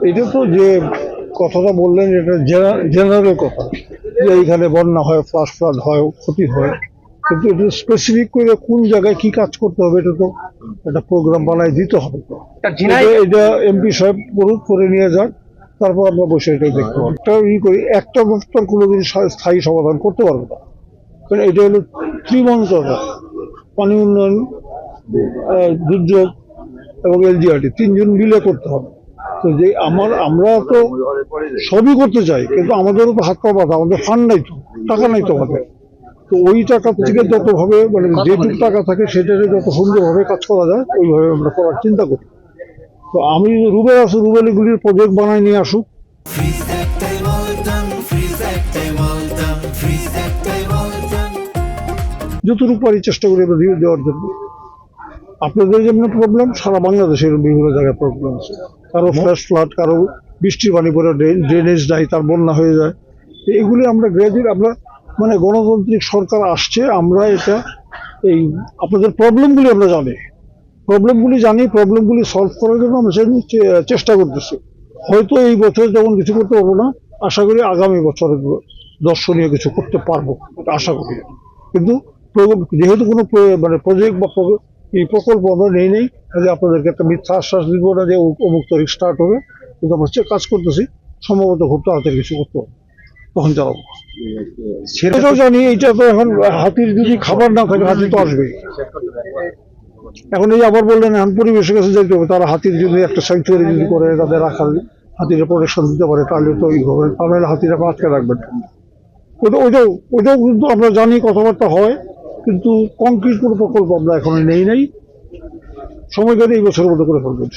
এটা তো যে কথাটা বললেন এটা জেনারেল কথা, যে এইখানে বন্যা হয়, ফ্লাড হয়, ক্ষতি হয়, কিন্তু এটা স্পেসিফিক করে কোন জায়গায় কি কাজ করতে হবে এটা তো একটা প্রোগ্রাম বানায় দিতে হবে। এটা এমপি সাহেব করে নিয়ে যাক, তারপর আমরা বসে এটা দেখতে পাবো। একটা করি, একটা দপ্তর কোনোদিন স্থায়ী সমাধান করতে পারবো না, কারণ এটা হলো ত্রিমন্ত্রণালয়, পানি উন্নয়ন, দুর্যোগ এবং এলজিআরটি তিনজন মিলে করতে হবে। তো যে আমরা তো সবই করতে চাই, কিন্তু আমাদেরও তো হাত পা বাঁধা, আমাদের ফান্ড নাই তো, টাকা নাই তো আমাদের। তো ওই টাকা থেকে যতভাবে মানে যেটুকু টাকা থাকে সেটাকে যত সুন্দরভাবে কাজ করা যায় ওইভাবে আমরা করার চিন্তা করি। তো আমি রুবেল আছে, রুবেল এগুলির প্রজেক্ট বানায় নিয়ে আসুক। যতটুকু পারি চেষ্টা করি আমরা দেওয়ার জন্য। আপনাদের যেমন প্রবলেম, সারা বাংলাদেশের বিভিন্ন জায়গায় প্রবলেম আছে। কারো ফ্ল্যাশ ফ্লাড, কারো বৃষ্টির পানি পরে ড্রেনেজ নাই, তার বন্যা হয়ে যায়। এগুলি আমরা গ্রাজুয়ালি আমরা মানে গণতান্ত্রিক সরকার আসছে, আমরা এটা এই আপনাদের প্রবলেমগুলি আমরা জানি, প্রবলেমগুলি সলভ করার জন্য আমরা চেষ্টা করতেছি। হয়তো এই বছর যেমন কিছু করতে পারবো না, আশা করি আগামী বছরে দর্শনীয় কিছু করতে পারবো, এটা আশা করি। কিন্তু যেহেতু কোনো মানে প্রজেক্ট বা এই প্রকল্প আমরা নেই, তাহলে আপনাদেরকে একটা মিথ্যা আশ্বাস দিব না যে অমুক তারিখ স্টার্ট হবে, কিন্তু আমরা কাজ করতেছি, সম্ভবত খুব তাড়াতাড়ি কিছু করতে হবে, তখন চালাবো। সেটাও জানি, এইটা তো এখন হাতির যদি খাবার না থাকে হাতি তো আসবেই। এখন এই আবার বললেন এখন পরিবেশের কাছে যেতে হবে, তারা হাতির যদি একটা স্যাংচুয়ারি যদি করে তাদের রাখার হাতির প্রোটেকশন দিতে পারে, তাহলে তো এই হবে, তাহলে হাতিরা আটকে রাখবেন। ওইটাও কিন্তু আমরা জানি, কথাবার্তা হয়, কিন্তু কংক্রিট কোনো প্রকল্প আমরা এখন নেই, সময় গেলে এই বছরের মধ্যে করে ফেলবেন।